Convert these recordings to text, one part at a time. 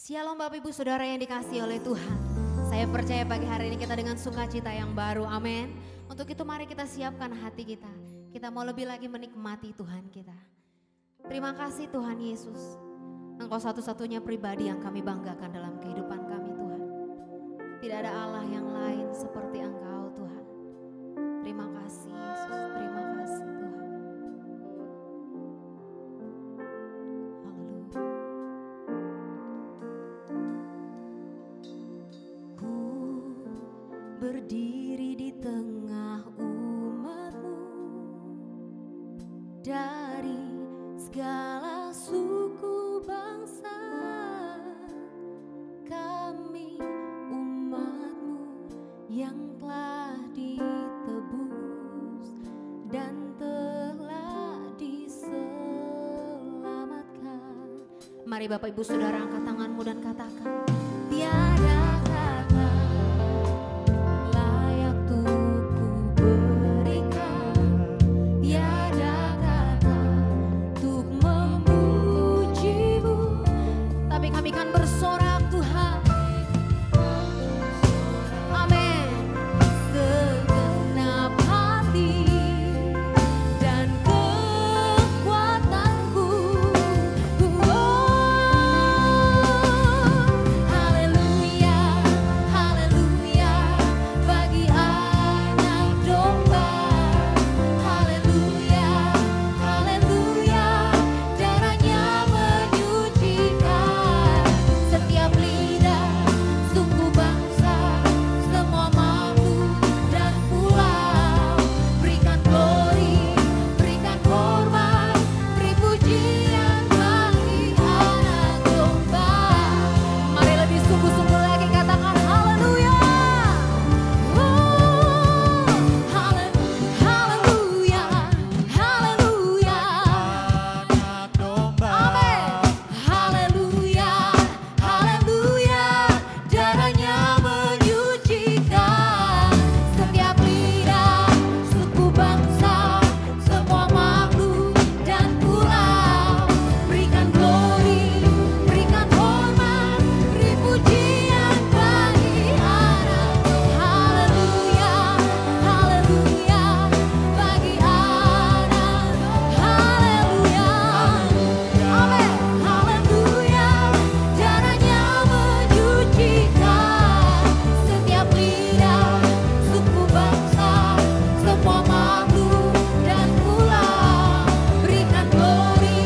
Shalom Bapak Ibu Saudara yang dikasihi oleh Tuhan. Saya percaya pagi hari ini kita dengan sukacita yang baru, amin. Untuk itu mari kita siapkan hati kita. Kita mau lebih lagi menikmati Tuhan kita. Terima kasih Tuhan Yesus. Engkau satu-satunya pribadi yang kami banggakan dalam kehidupan kami Tuhan. Tidak ada Allah yang lain seperti Engkau Tuhan. Terima kasih Yesus, terima kasih Tuhan. Haleluya. Ku berdiri di tengah umat-Mu, dari segala suku bangsa, kami umat-Mu yang telah ditebus dan telah diselamatkan. Mari Bapak Ibu Saudara angkat tanganmu dan katakan, tiada kata layak untuk ku berikan, tiada kata untuk memuji-Mu, tapi kami kan bersorak Tuhan. Amin. Segenap hati dan kekuatanku, haleluya, haleluya, bagi anak domba. Haleluya, haleluya, darahnya menyucikan setiap lidah, suku bangsa, semua makhluk dan pulau. Berikan glory, berikan hormat, beri pujian bagi anak domba. Mari lebih sungguh-sungguh lagi katakan haleluya. Haleluya, haleluya. Amin. Haleluya, haleluya, darahnya menyucikan setiap lidah, suku bangsa, semua makhluk dan pulau. Berikan glory, berikan hormat, beri pujian bagi anak. Haleluya, haleluya, bagi anak. Haleluya, amin. Haleluya, darahnya menyucikan setiap lidah, suku bangsa, semua makhluk dan pulau. Berikan glory,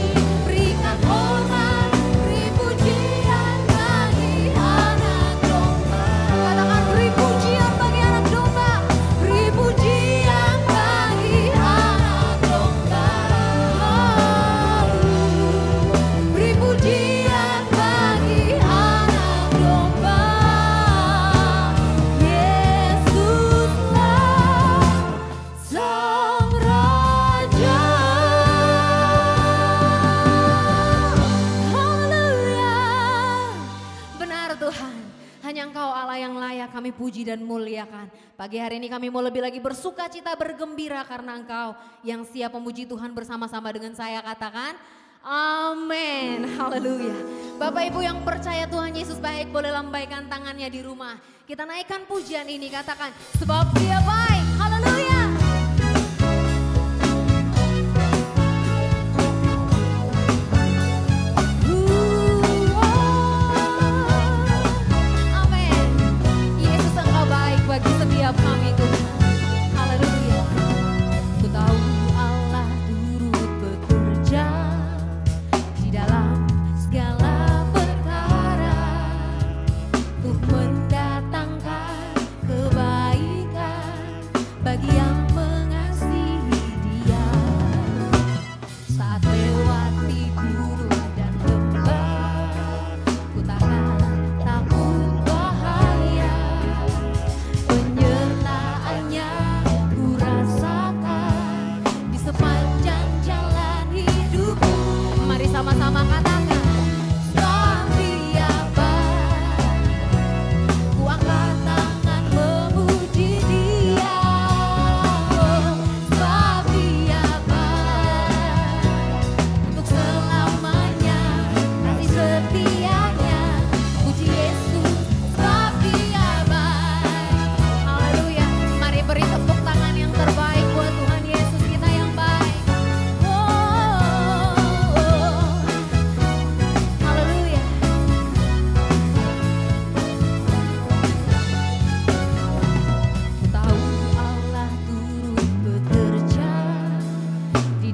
berikan hormat, beri pujian bagi anak domba. Katakan beri pujian bagi anak domba, beri pujian bagi anak domba. Beri pujian bagi anak domba. Yesuslah Sang Raja. Haleluya. Benar Tuhan, hanya Engkau Allah yang layak kami puji dan muliakan. Pagi hari ini kami mau lebih lagi bersuka cita, bergembira karena Engkau yang siap memuji Tuhan bersama-sama dengan saya. Katakan amin. Haleluya. Bapak Ibu yang percaya Tuhan Yesus baik boleh lambaikan tangannya di rumah. Kita naikkan pujian ini, katakan sebab Dia baik. Haleluya. Amin. Yesus Engkau baik bagi setiap kami Tuhan. Haleluya. Ku tahu Allah turut bekerja di dalam segala perkara untuk mendatangkan kebaikan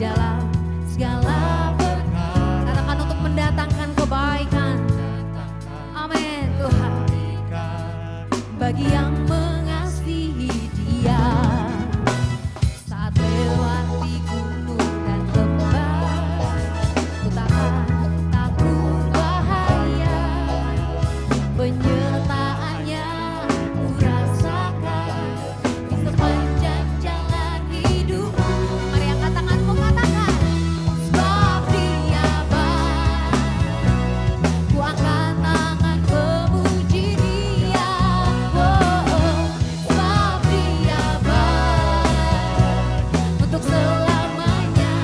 dalam segala berkat. Katakan untuk mendatangkan kebaikan. Amin Tuhan. Bagi yang mengasihi Dia. Saat lewati gunung dan lembah, ku takkan takut bahaya. Penyertaannya ku rasakan di sepanjang jalan hidupku. Mari angkat tanganmu, katakan, sebab Dia baik. Ku angkat tangan memuji Dia. Oh, oh, sebab Dia baik. Untuk selamanya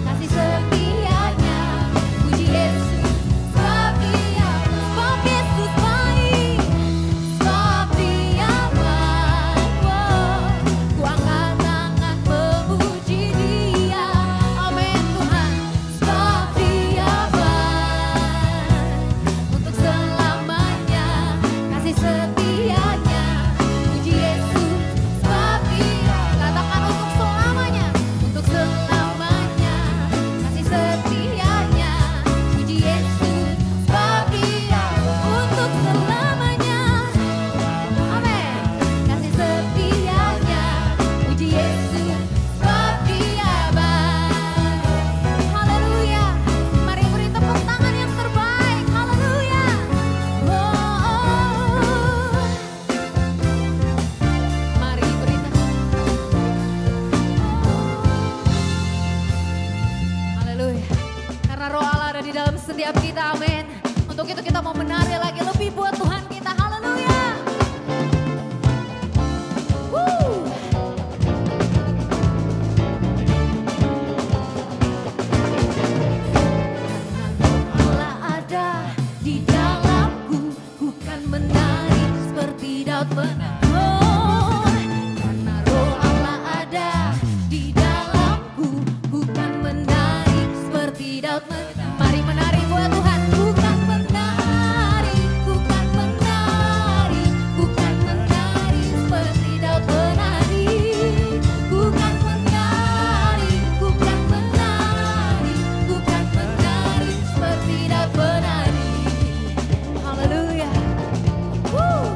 kasih setianya. Puji Yesus, sebab Dia, sebab Yesus baik. Sebab Dia baik. Oh, ku angkat tangan memuji Dia. Amin Tuhan, sebab Dia baik. Untuk selamanya kasih setianya. Puji Yesus, sebab Dia, katakan untuk selamanya. Untuk selamanya kasih setianya. Puji Yesus, sebab Dia, untuk selamanya. Amin. Kasih setianya. Puji Yesus, sebab Dia baik. Haleluya. Mari beri tepuk tangan yang terbaik. Haleluya. Oh, oh. Mari beri Haleluya. Karena Roh Allah ada di dalam setiap kita. Amin. Untuk itu kita mau menari lagi lebih buat Tuhan kita. Haleluya. Woo. Allah ada di dalamku, ku kan menari seperti Daud menari. Oh, karena Roh Allah ada di dalamku, ku kan menari seperti Daud menari. Mari menari buat Tuhan. Ku kan menari, ku kan menari, ku kan menari seperti Daud menari. Ku kan menari, ku kan menari, ku kan menari seperti Daud menari. Haleluya. Woo.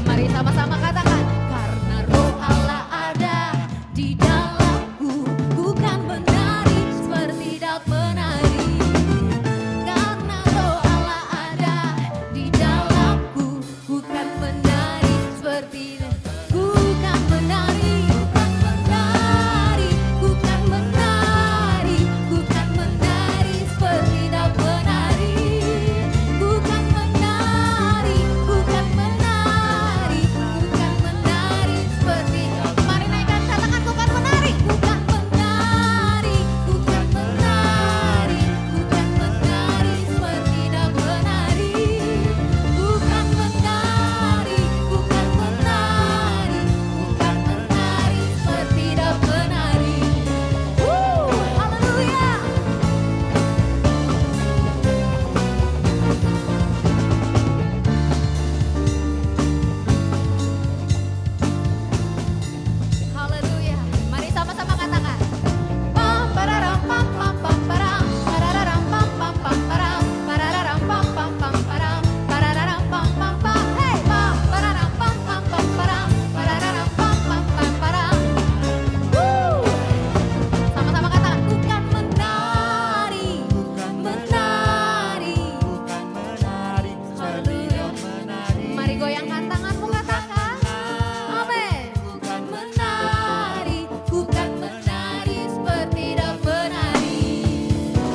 Mari sama-sama katakan, karena Roh Allah ada di dalamku, ku kan menari seperti Daud menari. Karena Roh Allah ada di dalamku, ku kan menari seperti ku kan menari, ku kan menari, ku kan menari, ku kan menari seperti Daud menari. Ku kan menari, ku kan menari, ku kan menari seperti. Mari naikkan, katakan ku kan menari, ku kan menari, ku kan menari, ku kan menari seperti Daud menari. Ku kan menari, ku kan menari, ku kan menari seperti Daud menari. Haleluya. Haleluya. Mari sama-sama katakan. Pam pararam pam pam pam param, pararam pam pam pam param, pararam pam pam pam param, pararam pam pam pam. Hey, pam pararam pam pam pam param, pararam pam pam pam param. Sama-sama katakan. Ku kan menari, ku kan menari, ku kan menari seperti Daud menari. Mari goyangkan tanganmu, katakan. Amin. Ku kan menari, ku kan menari seperti Daud menari.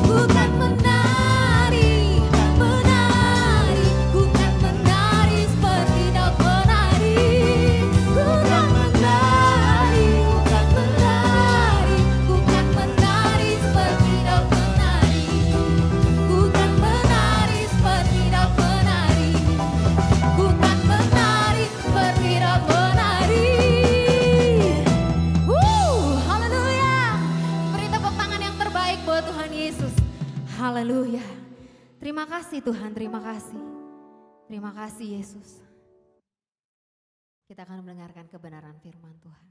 Ku kan menari, menari, ku kan menari seperti Daud menari. Ku kan menari, ku kan menari, ku kan menari seperti Daud menari. Ku kan menari seperti Daud menari. Ku kan menari seperti Daud menari. Haleluya. Beri tepuk tangan yang terbaik buat Tuhan Yesus. Haleluya. Terima kasih Tuhan, terima kasih. Terima kasih Yesus. Kita akan mendengarkan kebenaran firman Tuhan.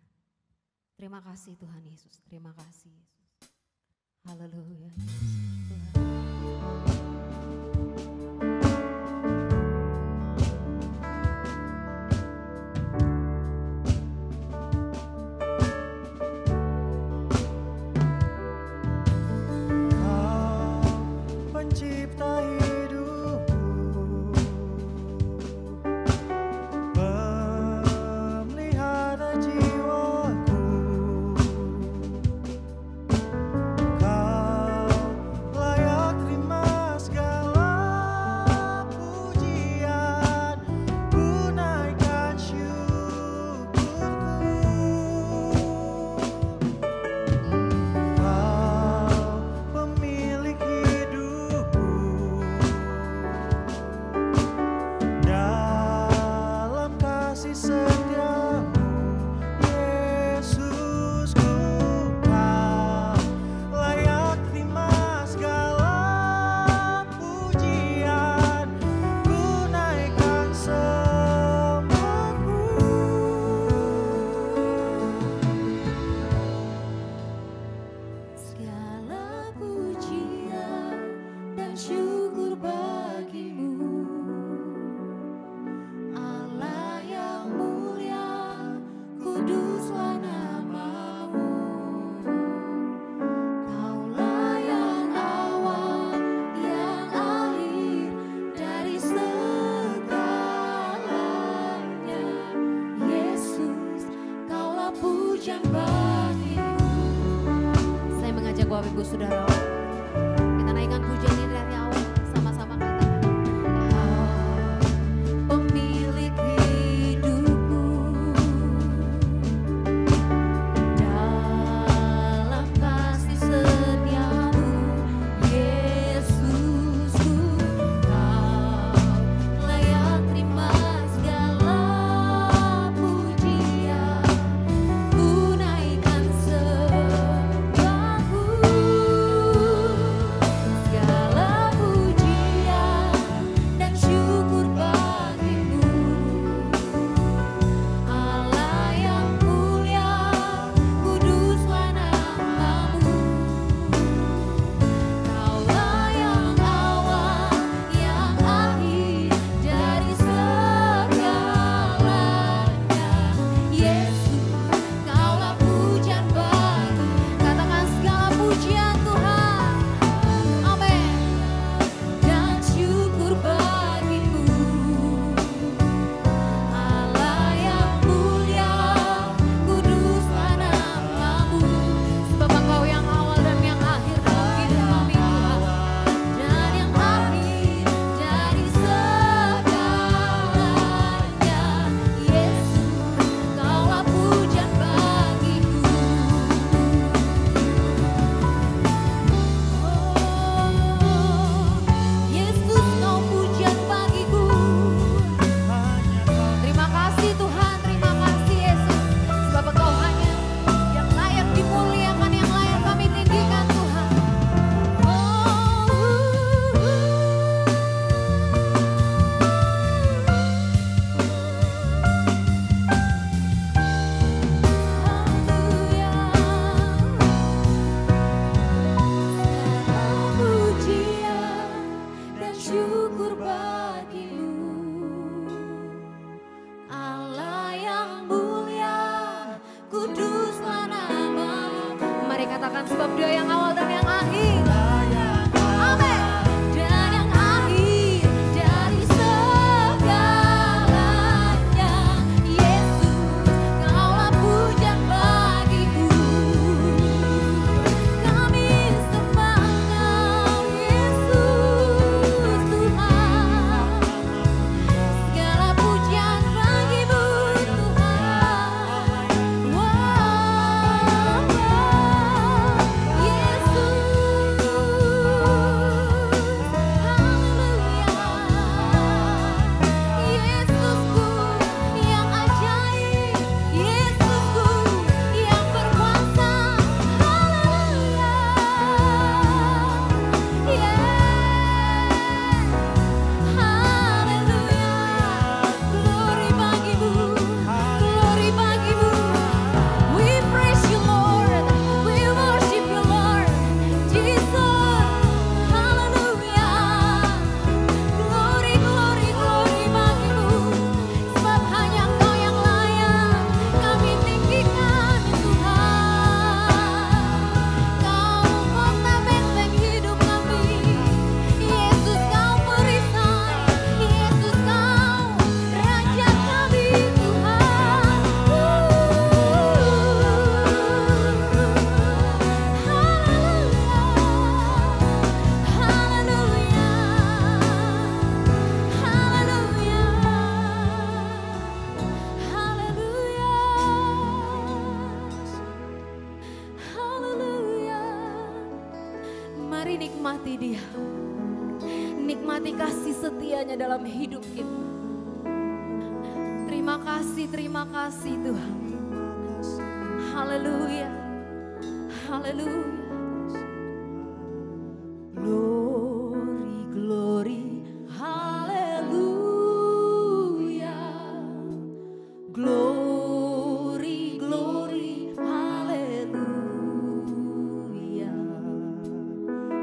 Terima kasih Tuhan Yesus, terima kasih Yesus. Haleluya Yesus, Tuhan. Bapak Ibu Saudara, kita naikkan pujian ini dari awal, sama-sama katakan. Kau pemilik hidupku, dalam kasih setiamu, Yesusku, Kau layak terima segala pujian, ku naikkan katakan sebab Dia yang awal dan yang akhir. Amin. Dan yang akhir dari segalanya, Yesus, Kaulah pujian bagiku. Kami sembah Engkau, Yesus Tuhan. Segala pujian bagi-Mu Tuhan. Yesus. nikmati Dia. Nikmati kasih setianya dalam hidup kita. Terima kasih Tuhan. Haleluya. Haleluya. Glory, glory, haleluya. Glory, glory, haleluya.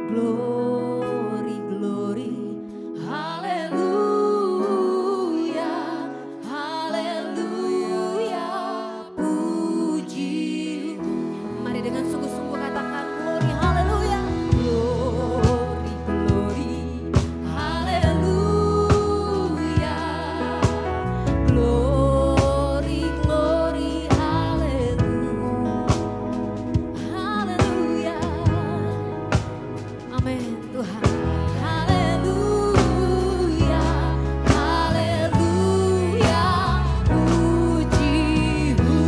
Glory, glory, haleluya. Haleluya. Puji. Mari dengan sungguh-sungguh katakan glory, haleluya. Glory, glory, haleluya. Glory, glory, haleluya. Haleluya. Amin Tuhan. Haleluya. Haleluya. Puji-Mu.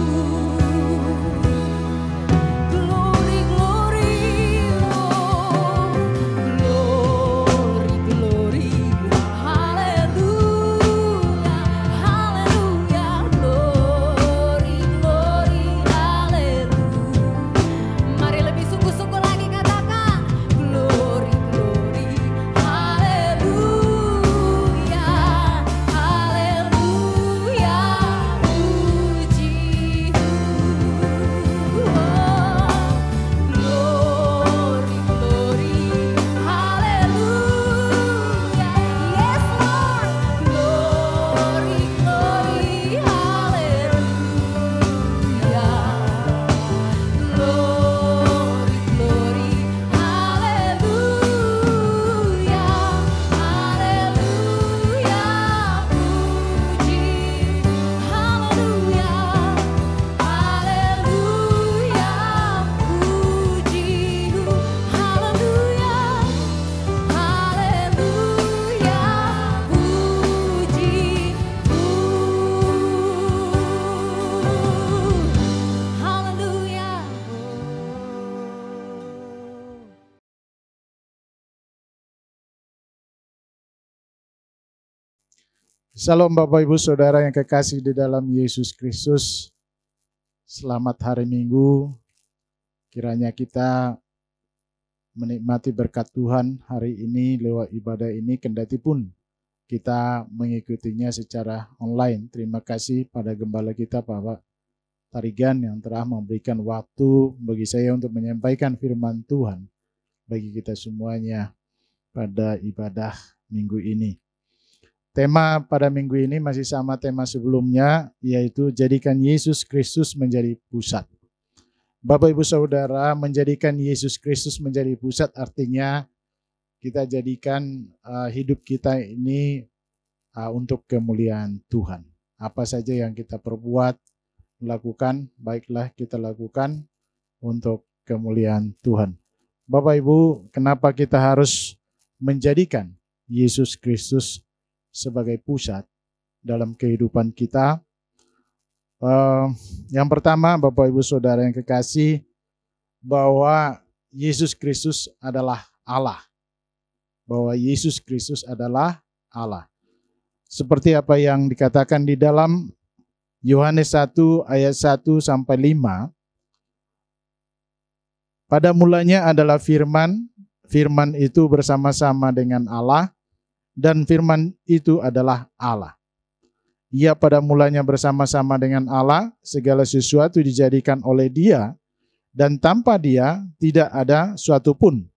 Glory, glory, oh. Glory, glory, haleluya, haleluya. Glory, glory, haleluya. Mari lebih sungguh-sungguh lagi katakan glory, glory, haleluya, haleluya. Puji-Mu. Glory, glory, haleluya. Yes Lord. Glory, glory, haleluya. Glory, glory, haleluya. Haleluya. Puji, haleluya. Haleluya. Puji-Mu. Haleluya. Haleluya. Puji-Mu. Haleluya. Salam Bapak Ibu Saudara yang kekasih di dalam Yesus Kristus. Selamat hari Minggu. Kiranya kita menikmati berkat Tuhan hari ini lewat ibadah ini, kendati pun kita mengikutinya secara online. Terima kasih pada gembala kita Bapak Tarigan yang telah memberikan waktu bagi saya untuk menyampaikan firman Tuhan bagi kita semuanya pada ibadah minggu ini. Tema pada minggu ini masih sama tema sebelumnya, yaitu jadikan Yesus Kristus menjadi pusat. Bapak Ibu Saudara, menjadikan Yesus Kristus menjadi pusat artinya kita jadikan hidup kita ini untuk kemuliaan Tuhan. Apa saja yang kita perbuat, lakukan, baiklah kita lakukan untuk kemuliaan Tuhan. Bapak Ibu, kenapa kita harus menjadikan Yesus Kristus sebagai pusat dalam kehidupan kita? Yang pertama, Bapak Ibu Saudara yang kekasih, bahwa Yesus Kristus adalah Allah. Bahwa Yesus Kristus adalah Allah. Seperti apa yang dikatakan di dalam Yohanes 1 ayat 1 sampai 5. Pada mulanya adalah firman, firman itu bersama-sama dengan Allah, dan firman itu adalah Allah. Ia pada mulanya bersama-sama dengan Allah, segala sesuatu dijadikan oleh Dia, dan tanpa Dia tidak ada suatu pun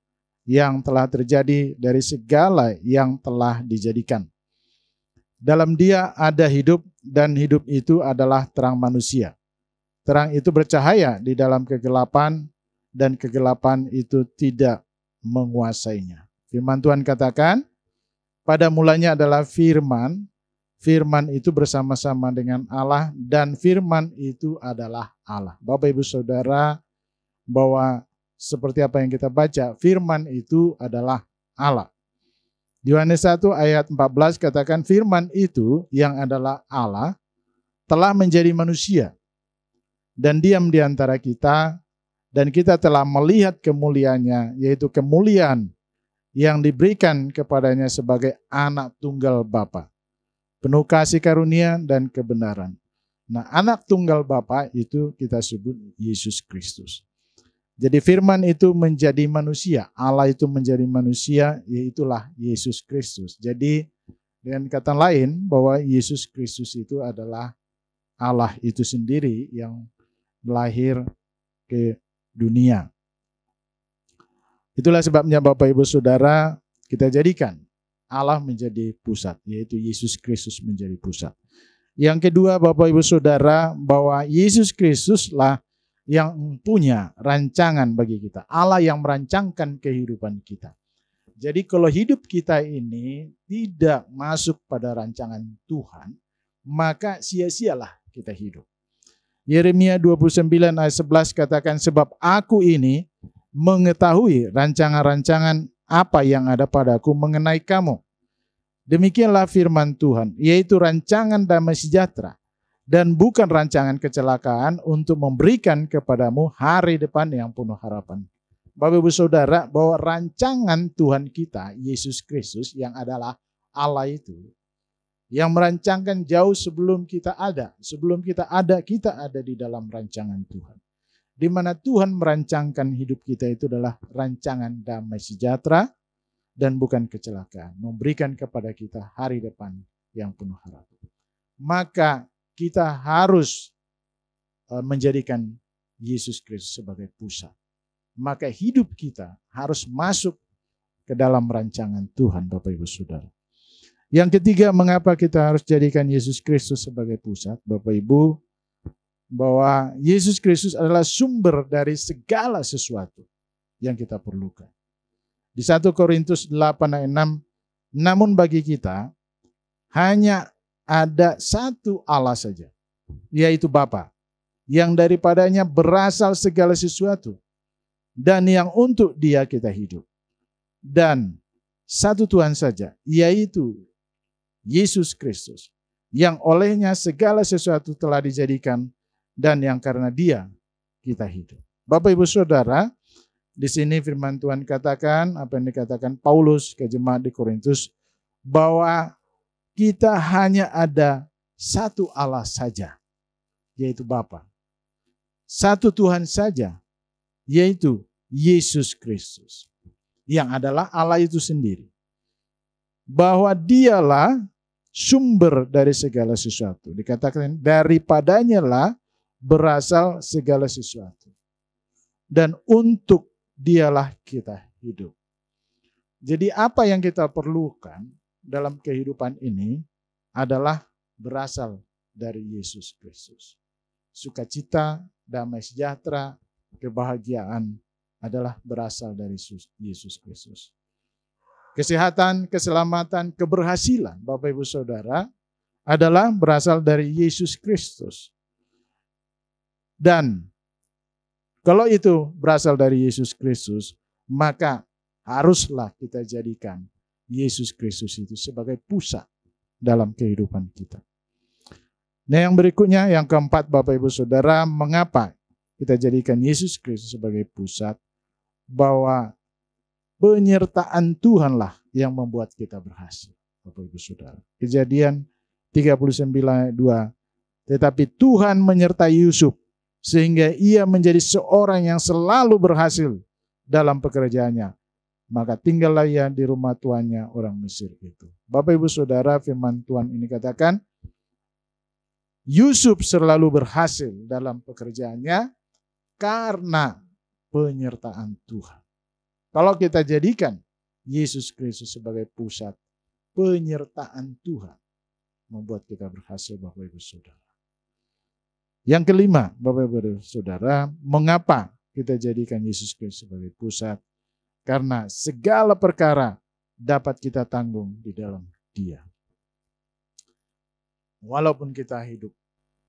yang telah terjadi dari segala yang telah dijadikan. Dalam Dia ada hidup, dan hidup itu adalah terang manusia. Terang itu bercahaya di dalam kegelapan, dan kegelapan itu tidak menguasainya. Firman Tuhan katakan, pada mulanya adalah firman, firman itu bersama-sama dengan Allah, dan firman itu adalah Allah. Bapak Ibu Saudara, bahwa seperti apa yang kita baca, firman itu adalah Allah. Yohanes 1 ayat 14 katakan, firman itu yang adalah Allah telah menjadi manusia dan diam di antara kita, dan kita telah melihat kemuliaannya, yaitu kemuliaan yang diberikan kepadanya sebagai anak tunggal Bapa, penuh kasih karunia dan kebenaran. Nah, anak tunggal Bapa itu kita sebut Yesus Kristus. Jadi firman itu menjadi manusia, Allah itu menjadi manusia, yaitulah Yesus Kristus. Jadi dengan kata lain bahwa Yesus Kristus itu adalah Allah itu sendiri yang lahir ke dunia. Itulah sebabnya Bapak Ibu Saudara, kita jadikan Allah menjadi pusat, yaitu Yesus Kristus menjadi pusat. Yang kedua Bapak Ibu Saudara, bahwa Yesus Kristuslah yang punya rancangan bagi kita. Allah yang merancangkan kehidupan kita. Jadi kalau hidup kita ini tidak masuk pada rancangan Tuhan, maka sia-sialah kita hidup. Yeremia 29 ayat 11 katakan, sebab aku ini mengetahui rancangan-rancangan apa yang ada padaku mengenai kamu. Demikianlah firman Tuhan, yaitu rancangan damai sejahtera dan bukan rancangan kecelakaan untuk memberikan kepadamu hari depan yang penuh harapan. Bapak Ibu Saudara, bahwa rancangan Tuhan kita, Yesus Kristus yang adalah Allah itu, yang merancangkan jauh sebelum kita ada. Sebelum kita ada di dalam rancangan Tuhan. Di mana Tuhan merancangkan hidup kita itu adalah rancangan damai sejahtera dan bukan kecelakaan, memberikan kepada kita hari depan yang penuh harapan. Maka kita harus menjadikan Yesus Kristus sebagai pusat. Maka hidup kita harus masuk ke dalam rancangan Tuhan, Bapak Ibu Saudara. Yang ketiga, mengapa kita harus jadikan Yesus Kristus sebagai pusat, Bapak Ibu? Bahwa Yesus Kristus adalah sumber dari segala sesuatu yang kita perlukan. Di 1 Korintus 8 ayat 6, namun bagi kita hanya ada satu Allah saja, yaitu Bapa, yang daripadanya berasal segala sesuatu, dan yang untuk Dia kita hidup. Dan satu Tuhan saja, yaitu Yesus Kristus, yang olehnya segala sesuatu telah dijadikan, dan yang karena Dia kita hidup. Bapak Ibu Saudara, di sini firman Tuhan katakan, apa yang dikatakan Paulus ke jemaat di Korintus, bahwa kita hanya ada satu Allah saja, yaitu Bapa. Satu Tuhan saja, yaitu Yesus Kristus, yang adalah Allah itu sendiri. Bahwa Dialah sumber dari segala sesuatu. Dikatakan daripadanya lah berasal segala sesuatu. Dan untuk Dialah kita hidup. Jadi apa yang kita perlukan dalam kehidupan ini adalah berasal dari Yesus Kristus. Sukacita, damai sejahtera, kebahagiaan adalah berasal dari Yesus Kristus. Kesehatan, keselamatan, keberhasilan, Bapak Ibu Saudara, adalah berasal dari Yesus Kristus. Dan kalau itu berasal dari Yesus Kristus, maka haruslah kita jadikan Yesus Kristus itu sebagai pusat dalam kehidupan kita. Nah, yang berikutnya, yang keempat, Bapak Ibu Saudara, mengapa kita jadikan Yesus Kristus sebagai pusat? Bahwa penyertaan Tuhanlah yang membuat kita berhasil, Bapak Ibu Saudara. Kejadian 39 ayat 2. Tetapi Tuhan menyertai Yusuf sehingga ia menjadi seorang yang selalu berhasil dalam pekerjaannya. Maka tinggallah ia di rumah tuannya orang Mesir itu. Bapak Ibu Saudara, firman Tuhan ini katakan, Yusuf selalu berhasil dalam pekerjaannya karena penyertaan Tuhan. Kalau kita jadikan Yesus Kristus sebagai pusat, penyertaan Tuhan membuat kita berhasil, Bapak Ibu Saudara. Yang kelima, Bapak Ibu Saudara, mengapa kita jadikan Yesus Kristus sebagai pusat? Karena segala perkara dapat kita tanggung di dalam Dia. Walaupun kita hidup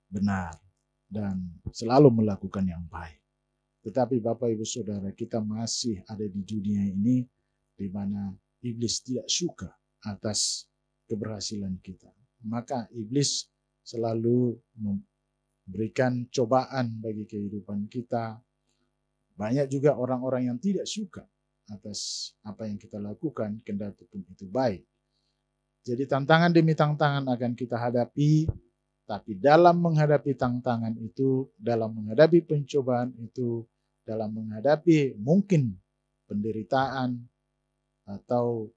benar dan selalu melakukan yang baik. Tetapi Bapak Ibu Saudara, kita masih ada di dunia ini di mana iblis tidak suka atas keberhasilan kita. Maka iblis selalu memberikan cobaan bagi kehidupan kita. Banyak juga orang-orang yang tidak suka atas apa yang kita lakukan, kendati pun itu baik. Jadi tantangan demi tantangan akan kita hadapi, tapi dalam menghadapi tantangan itu, dalam menghadapi pencobaan itu, dalam menghadapi mungkin penderitaan atau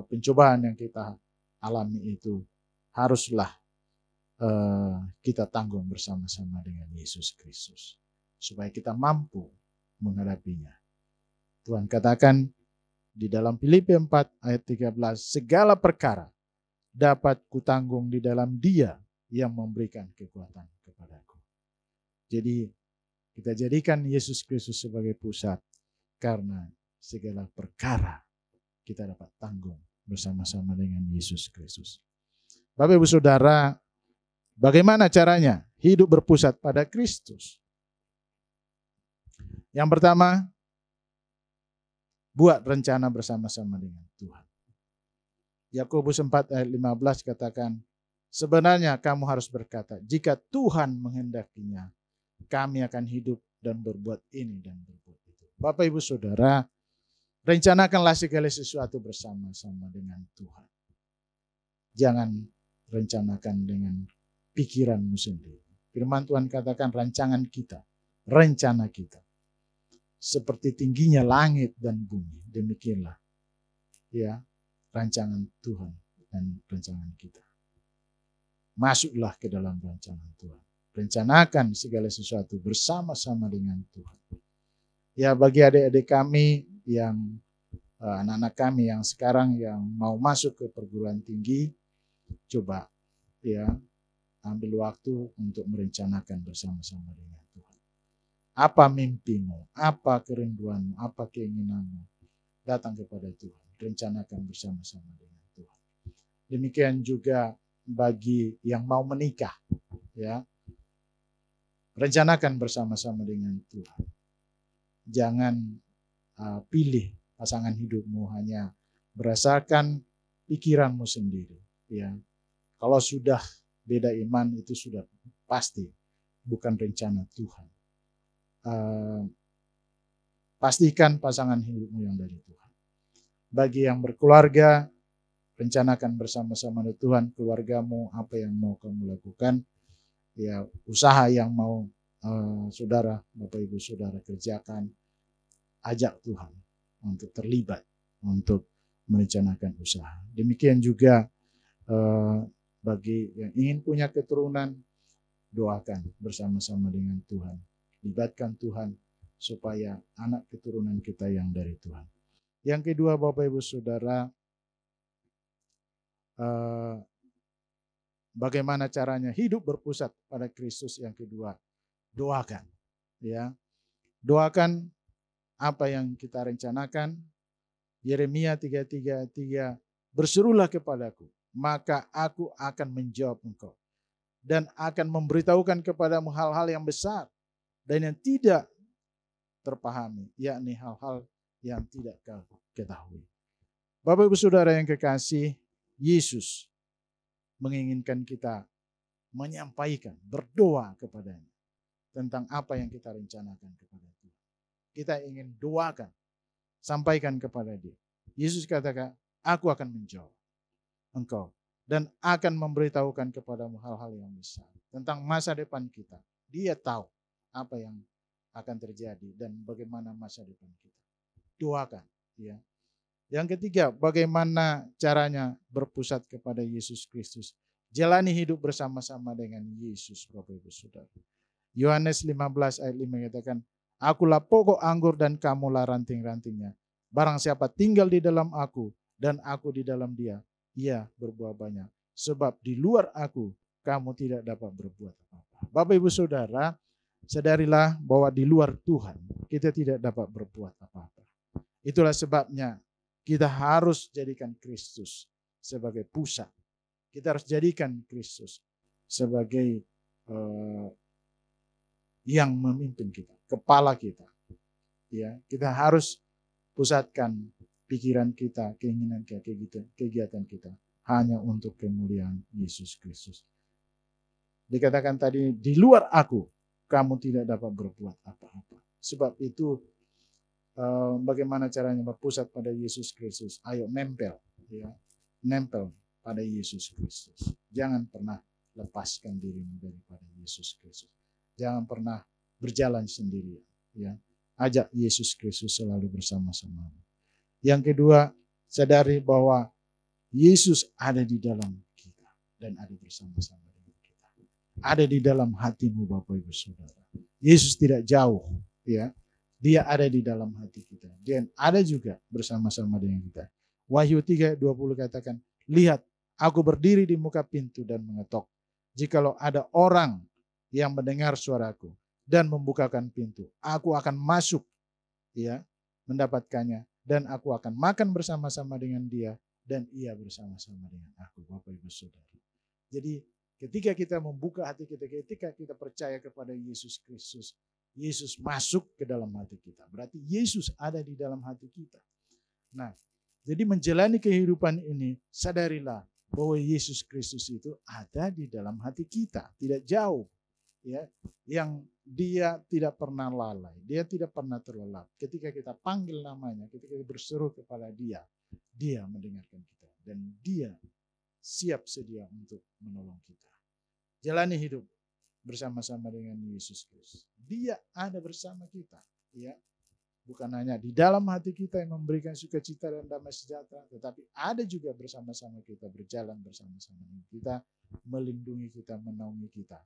pencobaan yang kita alami itu, haruslah kita tanggung bersama-sama dengan Yesus Kristus, supaya kita mampu menghadapinya. Tuhan katakan di dalam Filipi 4 ayat 13, segala perkara dapat kutanggung di dalam Dia yang memberikan kekuatan kepadaku. Jadi kita jadikan Yesus Kristus sebagai pusat, karena segala perkara kita dapat tanggung bersama-sama dengan Yesus Kristus. Bapak Ibu Saudara, bagaimana caranya hidup berpusat pada Kristus? Yang pertama, buat rencana bersama-sama dengan Tuhan. Yakobus 4 ayat 15 katakan, sebenarnya kamu harus berkata, jika Tuhan menghendakinya, kami akan hidup dan berbuat ini dan berbuat itu. Bapak Ibu Saudara, rencanakanlah segala sesuatu bersama-sama dengan Tuhan. Jangan rencanakan dengan pikiranmu sendiri. Firman Tuhan katakan rancangan kita, rencana kita, seperti tingginya langit dan bumi, demikianlah ya rancangan Tuhan dan rancangan kita. Masuklah ke dalam rancangan Tuhan. Rencanakan segala sesuatu bersama-sama dengan Tuhan. Ya, bagi adik-adik kami yang anak-anak kami yang sekarang yang mau masuk ke perguruan tinggi, coba ya ambil waktu untuk merencanakan bersama-sama dengan Tuhan. Apa mimpimu, apa kerinduanmu, apa keinginanmu, datang kepada Tuhan. Rencanakan bersama-sama dengan Tuhan. Demikian juga bagi yang mau menikah, ya, rencanakan bersama-sama dengan Tuhan. Jangan pilih pasangan hidupmu hanya berdasarkan pikiranmu sendiri. Ya, kalau sudah beda iman itu sudah pasti bukan rencana Tuhan. Pastikan pasangan hidupmu yang dari Tuhan. Bagi yang berkeluarga, rencanakan bersama-sama dengan Tuhan keluargamu, apa yang mau kamu lakukan, ya usaha yang mau saudara, Bapak Ibu Saudara kerjakan, ajak Tuhan untuk terlibat, untuk merencanakan usaha. Demikian juga bagi yang ingin punya keturunan, doakan bersama-sama dengan Tuhan. Libatkan Tuhan supaya anak keturunan kita yang dari Tuhan. Yang kedua, Bapak Ibu Saudara, bagaimana caranya hidup berpusat pada Kristus? Yang kedua, doakan. Ya, doakan apa yang kita rencanakan. Yeremia 33:3, berserulah kepadaku, maka aku akan menjawab engkau dan akan memberitahukan kepadamu hal-hal yang besar dan yang tidak terpahami, yakni hal-hal yang tidak kau ketahui. Bapak Ibu Saudara yang kekasih, Yesus menginginkan kita menyampaikan, berdoa kepadanya tentang apa yang kita rencanakan kepada Tuhan. Kita ingin doakan, sampaikan kepada Dia. Yesus katakan, aku akan menjawab engkau dan akan memberitahukan kepadamu hal-hal yang besar tentang masa depan kita. Dia tahu apa yang akan terjadi dan bagaimana masa depan kita. Doakan, ya. Yang ketiga, bagaimana caranya berpusat kepada Yesus Kristus? Jalani hidup bersama-sama dengan Yesus, Bapak Ibu Saudara. Yohanes 15 ayat 5 mengatakan, akulah pokok anggur dan kamulah ranting-rantingnya. Barang siapa tinggal di dalam aku dan aku di dalam dia, ia berbuah banyak. Sebab di luar aku, kamu tidak dapat berbuat apa-apa. Bapak Ibu Saudara, sadarilah bahwa di luar Tuhan, kita tidak dapat berbuat apa-apa. Itulah sebabnya kita harus jadikan Kristus sebagai pusat. Kita harus jadikan Kristus sebagai yang memimpin kita, kepala kita. Ya, kita harus pusatkan pikiran kita, keinginan kita, kegiatan kita hanya untuk kemuliaan Yesus Kristus. Dikatakan tadi, di luar aku, kamu tidak dapat berbuat apa-apa. Sebab itu bagaimana caranya berpusat pada Yesus Kristus. Ayo nempel, ya, nempel pada Yesus Kristus. Jangan pernah lepaskan dirimu daripada Yesus Kristus. Jangan pernah berjalan sendirian, ya. Ajak Yesus Kristus selalu bersama-sama. Yang kedua, sadari bahwa Yesus ada di dalam kita dan ada bersama-sama dengan kita. Ada di dalam hatimu, Bapak Ibu Saudara. Yesus tidak jauh, ya. Dia ada di dalam hati kita. Dan ada juga bersama-sama dengan kita. Wahyu 3:20 katakan, lihat, aku berdiri di muka pintu dan mengetok. Jikalau ada orang yang mendengar suaraku dan membukakan pintu, aku akan masuk, ya, mendapatkannya, dan aku akan makan bersama-sama dengan dia dan ia bersama-sama dengan aku, Bapak Ibu Saudara. Jadi ketika kita membuka hati kita, ketika kita percaya kepada Yesus Kristus, Yesus masuk ke dalam hati kita. Berarti Yesus ada di dalam hati kita. Nah, jadi menjalani kehidupan ini, sadarilah bahwa Yesus Kristus itu ada di dalam hati kita, tidak jauh, ya, yang dia tidak pernah lalai, dia tidak pernah terlelap. Ketika kita panggil namanya, ketika kita berseru kepada dia, dia mendengarkan kita dan dia siap sedia untuk menolong kita. Jalani hidup bersama-sama dengan Yesus Kristus. Dia ada bersama kita, ya. Bukan hanya di dalam hati kita yang memberikan sukacita dan damai sejahtera, tetapi ada juga bersama-sama kita, berjalan bersama-sama dengan kita, melindungi kita, menaungi kita.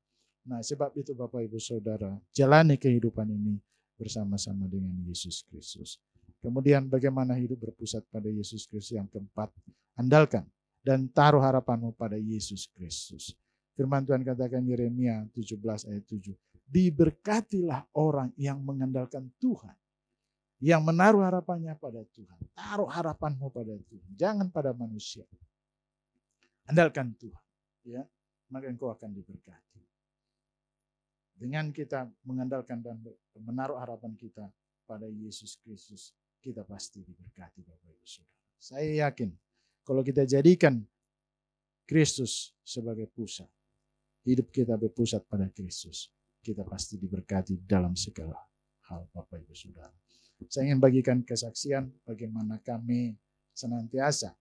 Nah, sebab itu Bapak Ibu Saudara, jalani kehidupan ini bersama-sama dengan Yesus Kristus. Kemudian bagaimana hidup berpusat pada Yesus Kristus? Yang keempat, andalkan dan taruh harapanmu pada Yesus Kristus. Firman Tuhan katakan Yeremia 17 ayat 7. Diberkatilah orang yang mengandalkan Tuhan, yang menaruh harapannya pada Tuhan. Taruh harapanmu pada Tuhan, jangan pada manusia. Andalkan Tuhan, ya, maka engkau akan diberkati. Dengan kita mengandalkan dan menaruh harapan kita pada Yesus Kristus, kita pasti diberkati, Bapak Ibu Saudara. Saya yakin kalau kita jadikan Kristus sebagai pusat, hidup kita berpusat pada Kristus, kita pasti diberkati dalam segala hal, Bapak Ibu Saudara. Saya ingin bagikan kesaksian bagaimana kami senantiasa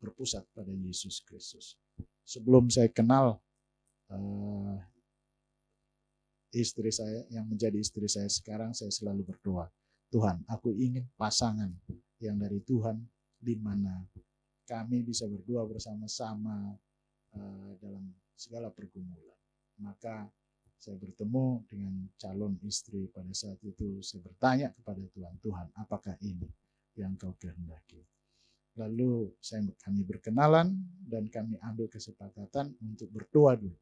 berpusat pada Yesus Kristus. Sebelum saya kenal istri saya, yang menjadi istri saya sekarang, saya selalu berdoa, Tuhan, aku ingin pasangan yang dari Tuhan, di mana kami bisa berdua bersama-sama dalam segala pergumulan. Maka saya bertemu dengan calon istri pada saat itu, saya bertanya kepada Tuhan, Tuhan, apakah ini yang kau kehendaki? Lalu kami berkenalan dan kami ambil kesepakatan untuk berdoa dulu.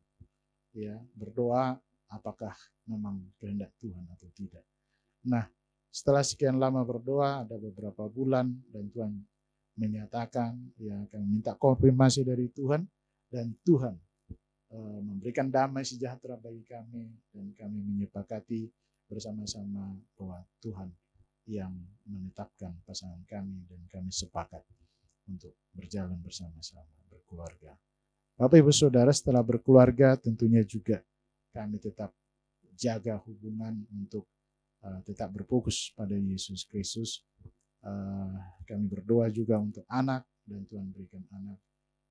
Ya, berdoa apakah memang kehendak Tuhan atau tidak. Nah, setelah sekian lama berdoa, ada beberapa bulan dan Tuhan menyatakan, ya, kami minta konfirmasi dari Tuhan dan Tuhan memberikan damai sejahtera bagi kami dan kami menyepakati bersama-sama bahwa Tuhan yang menetapkan pasangan kami dan kami sepakat untuk berjalan bersama-sama, berkeluarga. Bapak Ibu Saudara, setelah berkeluarga tentunya juga kami tetap jaga hubungan untuk tetap berfokus pada Yesus Kristus. Kami berdoa juga untuk anak dan Tuhan berikan anak.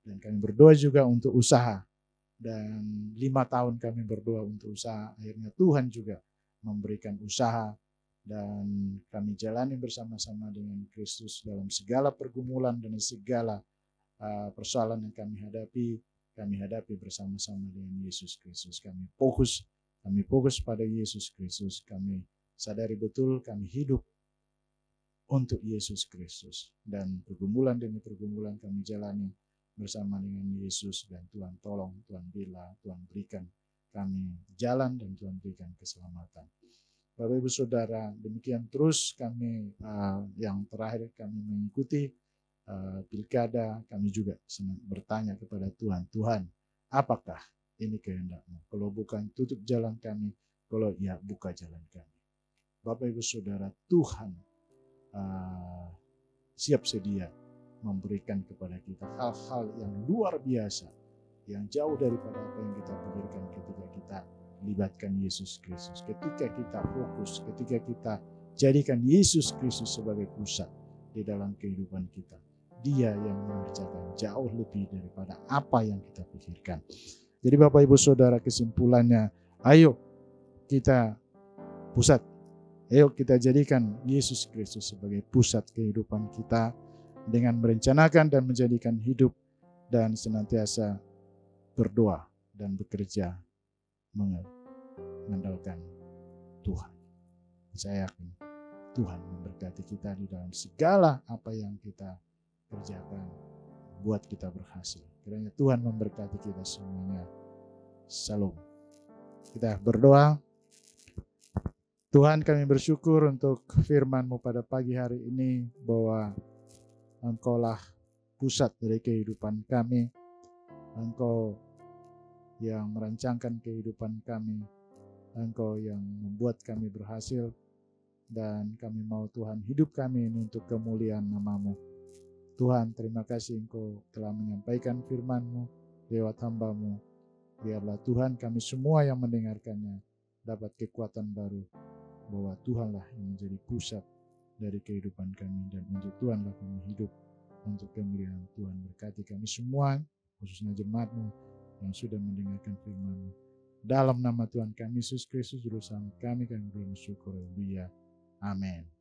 Dan kami berdoa juga untuk usaha. Dan 5 tahun kami berdoa untuk usaha. Akhirnya Tuhan juga memberikan usaha. Dan kami jalani bersama-sama dengan Kristus dalam segala pergumulan dan segala persoalan yang kami hadapi bersama-sama dengan Yesus Kristus. Kami fokus pada Yesus Kristus. Kami sadari betul kami hidup untuk Yesus Kristus. Dan pergumulan demi pergumulan kami jalani bersama dengan Yesus. Dan Tuhan tolong, Tuhan bila, Tuhan berikan kami jalan dan Tuhan berikan keselamatan. Bapak Ibu Saudara, demikian terus kami yang terakhir kami mengikuti pilkada. Kami juga bertanya kepada Tuhan, Tuhan, apakah ini kehendak-Mu? Kalau bukan, tutup jalan kami. Kalau ya, buka jalan kami. Bapak Ibu Saudara, Tuhan siap sedia memberikan kepada kita hal-hal yang luar biasa, yang jauh daripada apa yang kita pikirkan ketika kita libatkan Yesus Kristus. Ketika kita fokus, ketika kita jadikan Yesus Kristus sebagai pusat di dalam kehidupan kita, Dia yang mengerjakan jauh lebih daripada apa yang kita pikirkan. Jadi Bapak Ibu Saudara, kesimpulannya, ayo kita pusat, ayo kita jadikan Yesus Kristus sebagai pusat kehidupan kita dengan merencanakan dan menjadikan hidup dan senantiasa berdoa dan bekerja mengandalkan Tuhan. Saya yakin Tuhan memberkati kita di dalam segala apa yang kita kerjakan, buat kita berhasil. Kiranya Tuhan memberkati kita semuanya. Salam. Kita berdoa. Tuhan, kami bersyukur untuk firman-Mu pada pagi hari ini, bahwa Engkaulah pusat dari kehidupan kami. Engkau yang merancangkan kehidupan kami. Engkau yang membuat kami berhasil. Dan kami mau Tuhan hidup kami ini untuk kemuliaan nama-Mu. Tuhan, terima kasih Engkau telah menyampaikan firman-Mu lewat hamba-Mu. Biarlah Tuhan kami semua yang mendengarkannya dapat kekuatan baru, bahwa Tuhanlah yang menjadi pusat dari kehidupan kami, dan untuk Tuhanlah kami hidup untuk kemuliaan Tuhan. Berkati kami semua, khususnya jemaat-Mu yang sudah mendengarkan firman-Mu. Dalam nama Tuhan kami Yesus Kristus juru selamat kami bersyukur. Haleluya. Amin.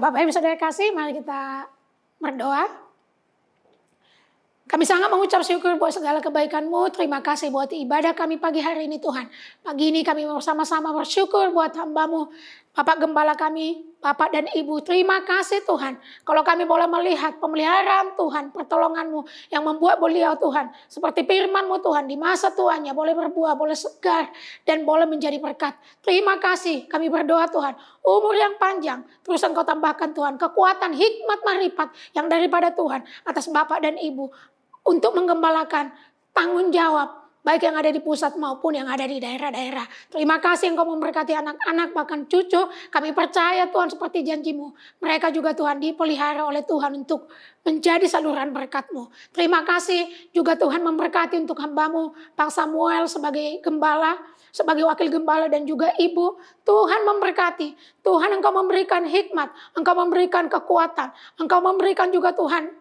Bapak Ibu Saudara kasih, mari kita berdoa. Kami sangat mengucap syukur buat segala kebaikan-Mu. Terima kasih buat ibadah kami pagi hari ini Tuhan. Pagi ini kami bersama-sama bersyukur buat hamba-Mu, Bapak Gembala kami, Bapak dan Ibu. Terima kasih Tuhan. Kalau kami boleh melihat pemeliharaan Tuhan, pertolongan-Mu yang membuat beliau Tuhan. Seperti firman-Mu Tuhan, di masa tuanya boleh berbuah, boleh segar, dan boleh menjadi berkat. Terima kasih, kami berdoa Tuhan. Umur yang panjang, terus Engkau tambahkan Tuhan. Kekuatan, hikmat, marifat yang daripada Tuhan atas Bapak dan Ibu. Untuk menggembalakan tanggung jawab baik yang ada di pusat maupun yang ada di daerah-daerah. Terima kasih Engkau memberkati anak-anak bahkan cucu. Kami percaya Tuhan seperti janji-Mu. Mereka juga Tuhan dipelihara oleh Tuhan untuk menjadi saluran berkat-Mu. Terima kasih juga Tuhan memberkati untuk hamba-Mu Pak Samuel sebagai gembala, sebagai wakil gembala dan juga ibu. Tuhan memberkati. Tuhan Engkau memberikan hikmat. Engkau memberikan kekuatan. Engkau memberikan juga Tuhan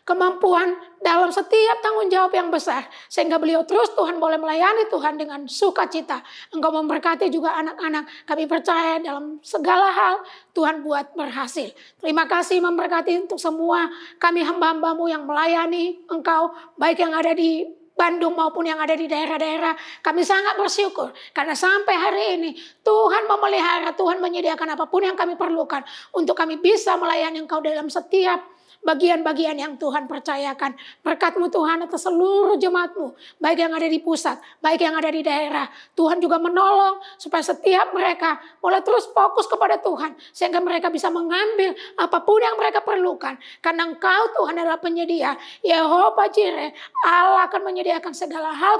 kemampuan dalam setiap tanggung jawab yang besar. Sehingga beliau terus Tuhan boleh melayani Tuhan dengan sukacita. Engkau memberkati juga anak-anak. Kami percaya dalam segala hal Tuhan buat berhasil. Terima kasih memberkati untuk semua kami hamba-hamba-Mu yang melayani Engkau. Baik yang ada di Bandung maupun yang ada di daerah-daerah. Kami sangat bersyukur. Karena sampai hari ini Tuhan memelihara, Tuhan menyediakan apapun yang kami perlukan. Untuk kami bisa melayani Engkau dalam setiap bagian-bagian yang Tuhan percayakan. Berkat-Mu Tuhan atas seluruh jemaat-Mu. Baik yang ada di pusat, baik yang ada di daerah. Tuhan juga menolong supaya setiap mereka boleh terus fokus kepada Tuhan. Sehingga mereka bisa mengambil apapun yang mereka perlukan. Karena Engkau Tuhan adalah penyedia. Yehova Jireh, Allah akan menyediakan segala hal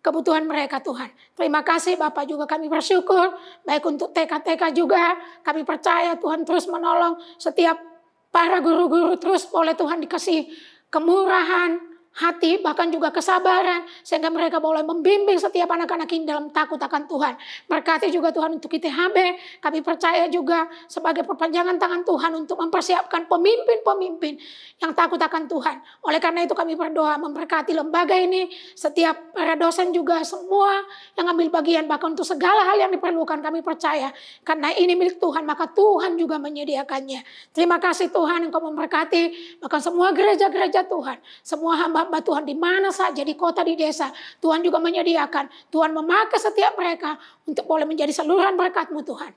kebutuhan mereka Tuhan. Terima kasih Bapak, juga kami bersyukur. Baik untuk TK-TK juga. Kami percaya Tuhan terus menolong setiap para guru-guru, terus oleh Tuhan dikasih kemurahan hati, bahkan juga kesabaran, sehingga mereka boleh membimbing setiap anak-anak ini dalam takut akan Tuhan. Berkati juga Tuhan untuk ITHB, kami percaya juga sebagai perpanjangan tangan Tuhan untuk mempersiapkan pemimpin-pemimpin yang takut akan Tuhan. Oleh karena itu kami berdoa memberkati lembaga ini, setiap para dosen juga semua yang ambil bagian, bahkan untuk segala hal yang diperlukan kami percaya. Karena ini milik Tuhan, maka Tuhan juga menyediakannya. Terima kasih Tuhan, Engkau memberkati, bahkan semua gereja-gereja Tuhan, semua hamba Tuhan di mana saja, di kota, di desa, Tuhan juga menyediakan. Tuhan memakai setiap mereka untuk boleh menjadi saluran berkat-Mu Tuhan.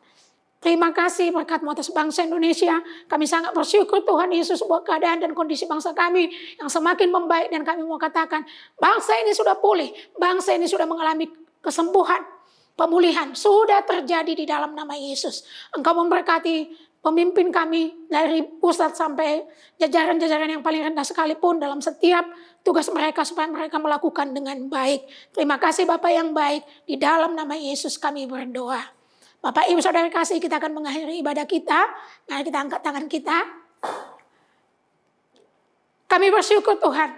Terima kasih berkat-Mu atas bangsa Indonesia. Kami sangat bersyukur Tuhan Yesus buat keadaan dan kondisi bangsa kami yang semakin membaik, dan kami mau katakan bangsa ini sudah pulih, bangsa ini sudah mengalami kesembuhan, pemulihan sudah terjadi di dalam nama Yesus. Engkau memberkati pemimpin kami dari pusat sampai jajaran-jajaran yang paling rendah sekalipun dalam setiap tugas mereka supaya mereka melakukan dengan baik. Terima kasih Bapak yang baik, di dalam nama Yesus kami berdoa. Bapak Ibu Saudara kasih, kita akan mengakhiri ibadah kita. Mari kita angkat tangan kita. Kami bersyukur Tuhan,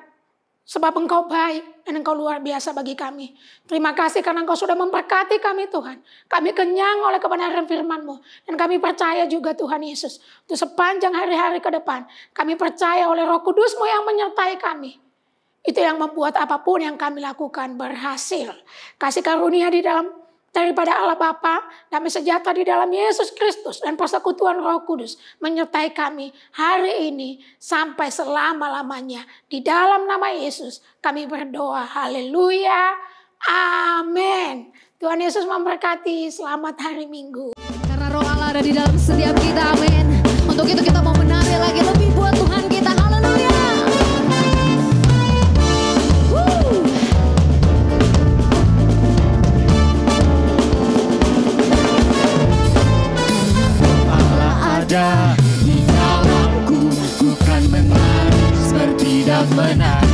sebab Engkau baik dan Engkau luar biasa bagi kami. Terima kasih karena Engkau sudah memberkati kami Tuhan. Kami kenyang oleh kebenaran firman-Mu. Dan kami percaya juga Tuhan Yesus, untuk sepanjang hari-hari ke depan, kami percaya oleh Roh Kudus-Mu yang menyertai kami. Itu yang membuat apapun yang kami lakukan berhasil. Kasih karunia di dalam daripada Allah Bapa, damai sejahtera di dalam Yesus Kristus, dan persekutuan Roh Kudus menyertai kami hari ini sampai selama-lamanya. Di dalam nama Yesus kami berdoa. Haleluya. Amin. Tuhan Yesus memberkati. Selamat hari Minggu. Karena Roh Allah ada di dalam setiap kita. Amin. Untuk itu kita mau menari lagi lebih buat Tuhan kita. Haleluya. Di dalamku, ku kan menari seperti dan menari.